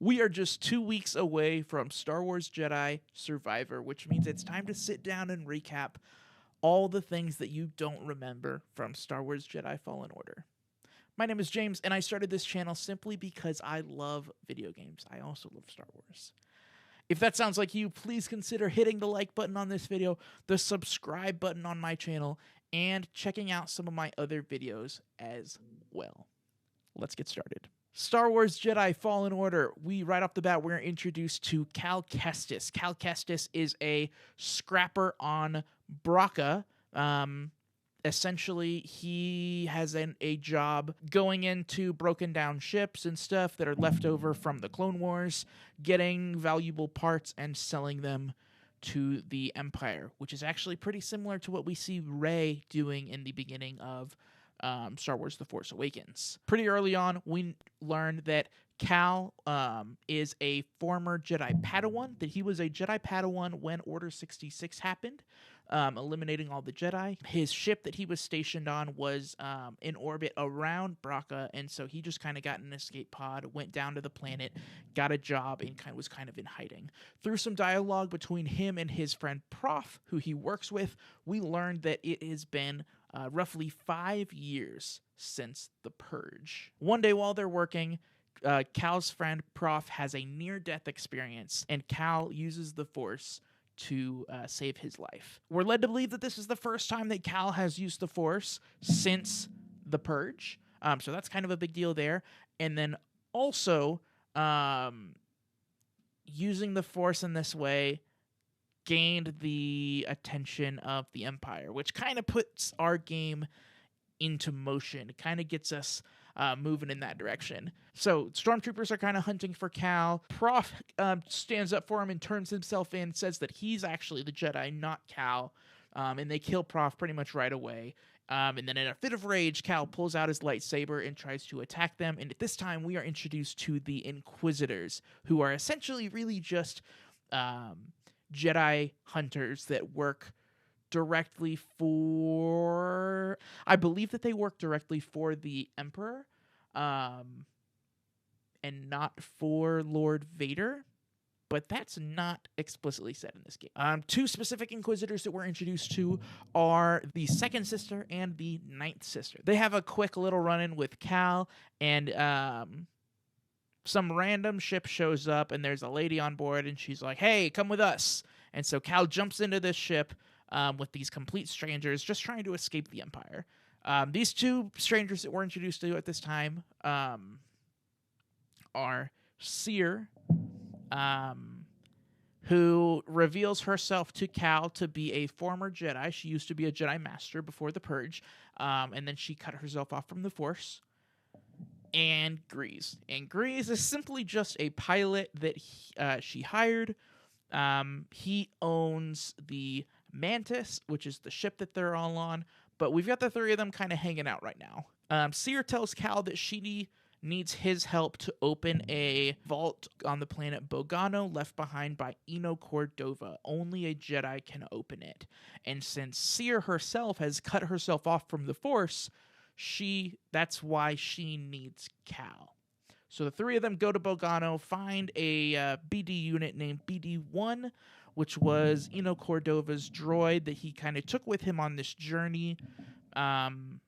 We are just 2 weeks away from Star Wars Jedi Survivor, which means it's time to sit down and recap all the things that you don't remember from Star Wars Jedi Fallen Order. My name is James, and I started this channel simply because I love video games. I also love Star Wars. If that sounds like you, please consider hitting the like button on this video, the subscribe button on my channel, and checking out some of my other videos as well. Let's get started. Star Wars Jedi Fallen Order. Right off the bat, we're introduced to Cal Kestis. Cal Kestis is a scrapper on Bracca. Essentially, he has a job going into broken down ships and stuff that are left over from the Clone Wars, getting valuable parts and selling them to the Empire, which is actually pretty similar to what we see Rey doing in the beginning of Star Wars The Force Awakens. Pretty early on, we learned that Cal is a former Jedi Padawan, that he was a Jedi Padawan when Order 66 happened, eliminating all the Jedi. His ship that he was stationed on was in orbit around Bracca, and so he just kind of got in an escape pod, went down to the planet, got a job, and was kind of in hiding. Through some dialogue between him and his friend Prof, who he works with, we learned that it has been roughly 5 years since the Purge. One day while they're working, Cal's friend Prof has a near-death experience, and Cal uses the Force to save his life. We're led to believe that this is the first time that Cal has used the Force since the Purge, so that's kind of a big deal there. And then also, using the Force in this way gained the attention of the Empire, which kind of puts our game into motion. It kind of gets us moving in that direction. So stormtroopers are kind of hunting for Cal. Prof stands up for him and turns himself in, says that he's actually the Jedi, not Cal, and they kill Prof pretty much right away. And then in a fit of rage, Cal pulls out his lightsaber and tries to attack them. And at this time, we are introduced to the Inquisitors, who are essentially really just Jedi hunters that work directly for, I believe that they work directly for the Emperor, and not for Lord Vader, but that's not explicitly said in this game. Two specific Inquisitors that we're introduced to are the Second Sister and the Ninth Sister. They have a quick little run-in with Cal, and some random ship shows up, and there's a lady on board, and she's like, hey, come with us. And so Cal jumps into this ship with these complete strangers just trying to escape the Empire. These two strangers that we're introduced to at this time are Seer, who reveals herself to Cal to be a former Jedi. She used to be a Jedi Master before the Purge, and then she cut herself off from the Force. And Grease. And Grease is simply just a pilot that she hired. He owns the Mantis, which is the ship that they're all on, but we've got the three of them kind of hanging out right now. Seer tells Cal that she needs his help to open a vault on the planet Bogano left behind by Eno Cordova. Only a Jedi can open it. And since Seer herself has cut herself off from the Force, that's why she needs Cal. So the three of them go to Bogano, find a BD unit named BD-1, which was Eno Cordova's droid that he kind of took with him on this journey. And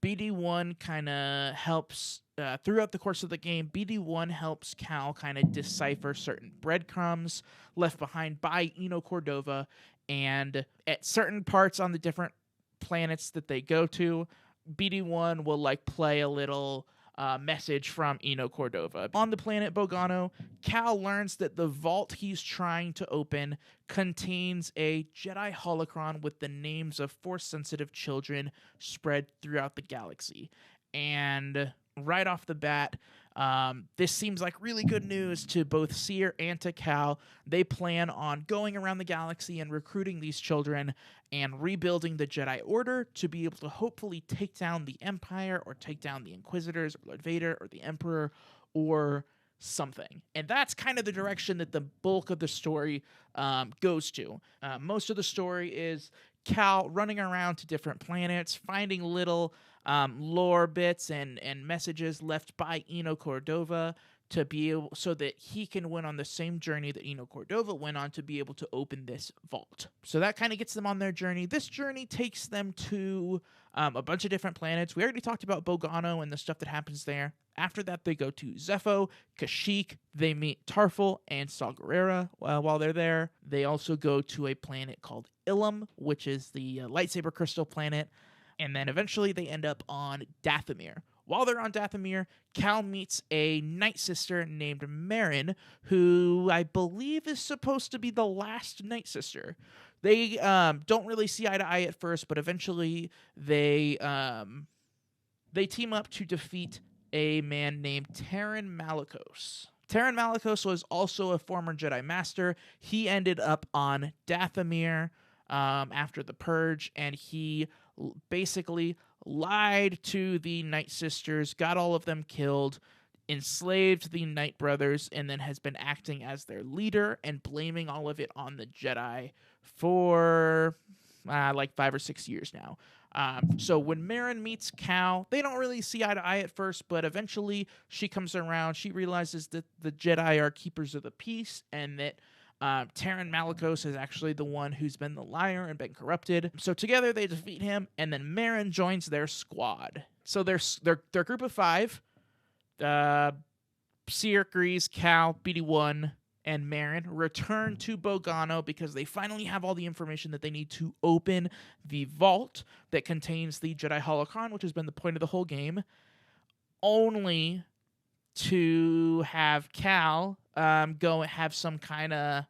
BD-1 kind of helps, throughout the course of the game, BD-1 helps Cal kind of decipher certain breadcrumbs left behind by Eno Cordova. And at certain parts on the different planets that they go to, BD-1 will play a little message from Eno Cordova. On the planet Bogano, Cal learns that the vault he's trying to open contains a Jedi holocron with the names of Force-sensitive children spread throughout the galaxy. And right off the bat, this seems like really good news to both Seer and to Cal. They plan on going around the galaxy and recruiting these children and rebuilding the Jedi Order to be able to hopefully take down the Empire or take down the Inquisitors or Lord Vader or the Emperor or something. And that's kind of the direction that the bulk of the story goes to. Most of the story is Cal running around to different planets, finding little lore bits and messages left by Eno Cordova to be able, so that he can win on the same journey that Eno Cordova went on to be able to open this vault. So that kind of gets them on their journey. This journey takes them to a bunch of different planets. We already talked about Bogano and the stuff that happens there. After that, they go to Zeffo, Kashyyyk. They meet Tarful and Saw Gerrera while they're there. They also go to a planet called Ilum, which is the lightsaber crystal planet. And then eventually they end up on Dathomir. While they're on Dathomir, Cal meets a Night Sister named Marin, who I believe is supposed to be the last Night Sister. They don't really see eye to eye at first, but eventually they team up to defeat a man named Taron Malicos. Taron Malicos was also a former Jedi Master. He ended up on Dathomir after the Purge, and he basically lied to the Night Sisters, got all of them killed, enslaved the Night Brothers, and then has been acting as their leader and blaming all of it on the Jedi for like 5 or 6 years now. So when Marin meets Cal, they don't really see eye to eye at first, but eventually she comes around. She realizes that the Jedi are keepers of the peace, and that Taron Malicos is actually the one who's been the liar and been corrupted. So together they defeat him, and then Marin joins their squad. So they're group of 5. Seer, Grease, Cal, BD1, and Marin return to Bogano because they finally have all the information that they need to open the vault that contains the Jedi Holocron, which has been the point of the whole game, only to have Cal go and have some kind of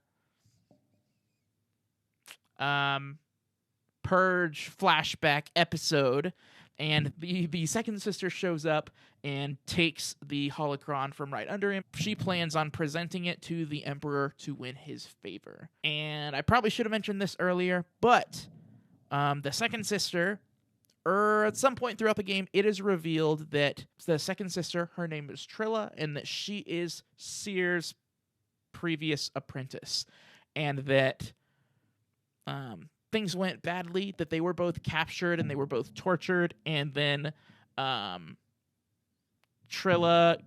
purge flashback episode, and the second sister shows up and takes the holocron from right under him. She plans on presenting it to the Emperor to win his favor. And I probably should have mentioned this earlier, but the second sister, at some point throughout the game, it is revealed that the second sister, her name is Trilla, and that she is Seer's previous apprentice, and that things went badly, that they were both captured and they were both tortured, and then Trilla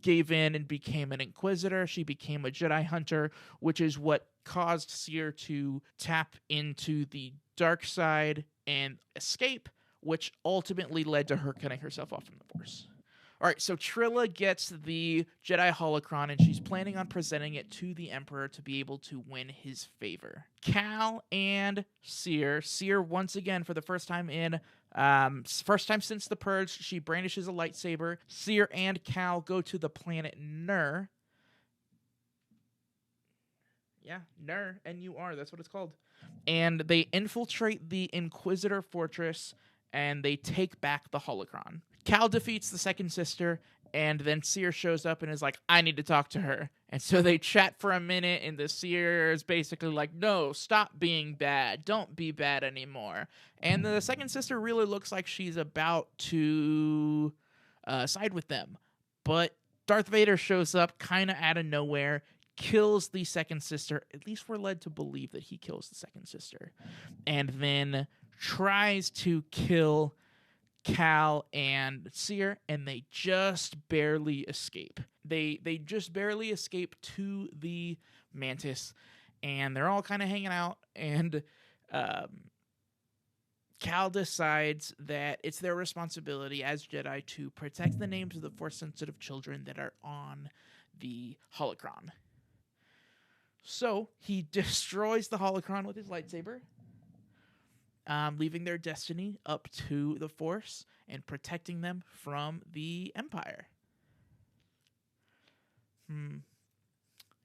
gave in and became an Inquisitor. She became a Jedi Hunter, which is what caused Seer to tap into the dark side and escape, which ultimately led to her cutting herself off from the Force. All right, so Trilla gets the Jedi Holocron, and she's planning on presenting it to the Emperor to be able to win his favor. Cal and Seer once again, for the first time since the Purge, she brandishes a lightsaber. Seer and Cal go to the planet Nur. Yeah, Nur, N-U-R, that's what it's called. And they infiltrate the Inquisitor Fortress, and they take back the Holocron. Cal defeats the second sister, and then Seer shows up and is like, I need to talk to her. And so they chat for a minute, and the Seer is basically like, no, stop being bad. Don't be bad anymore. And the second sister really looks like she's about to side with them. But Darth Vader shows up kind of out of nowhere, kills the second sister. At least we're led to believe that he kills the second sister. And then tries to kill Cal and Seer, and they just barely escape. They just barely escape to the Mantis, and they're all kind of hanging out, and Cal decides that it's their responsibility as Jedi to protect the names of the Force-sensitive children that are on the Holocron. So he destroys the Holocron with his lightsaber, leaving their destiny up to the Force and protecting them from the Empire.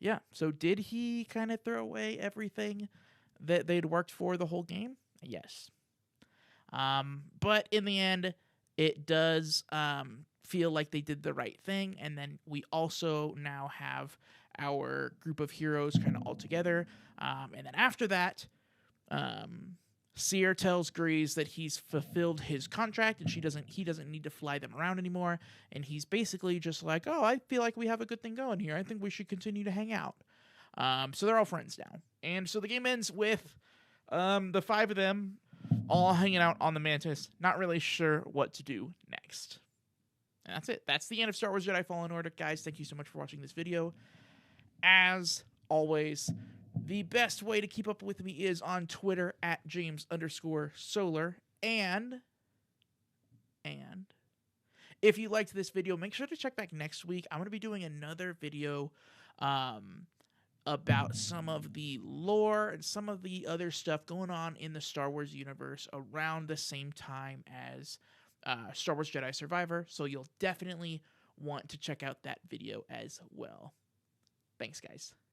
Yeah, so did he kind of throw away everything that they'd worked for the whole game? Yes. But in the end, it does feel like they did the right thing, and then we also now have our group of heroes kind of all together. And then after that, Seer tells Grease that he's fulfilled his contract and he doesn't need to fly them around anymore. And he's basically just like, oh, I feel like we have a good thing going here. I think we should continue to hang out. So they're all friends now. And so the game ends with the 5 of them all hanging out on the Mantis, not really sure what to do next. And that's it. That's the end of Star Wars Jedi Fallen Order. Guys, thank you so much for watching this video. As always, the best way to keep up with me is on Twitter at James_Solar. And if you liked this video, make sure to check back next week. I'm going to be doing another video about some of the lore and some of the other stuff going on in the Star Wars universe around the same time as Star Wars Jedi Survivor. So you'll definitely want to check out that video as well. Thanks, guys.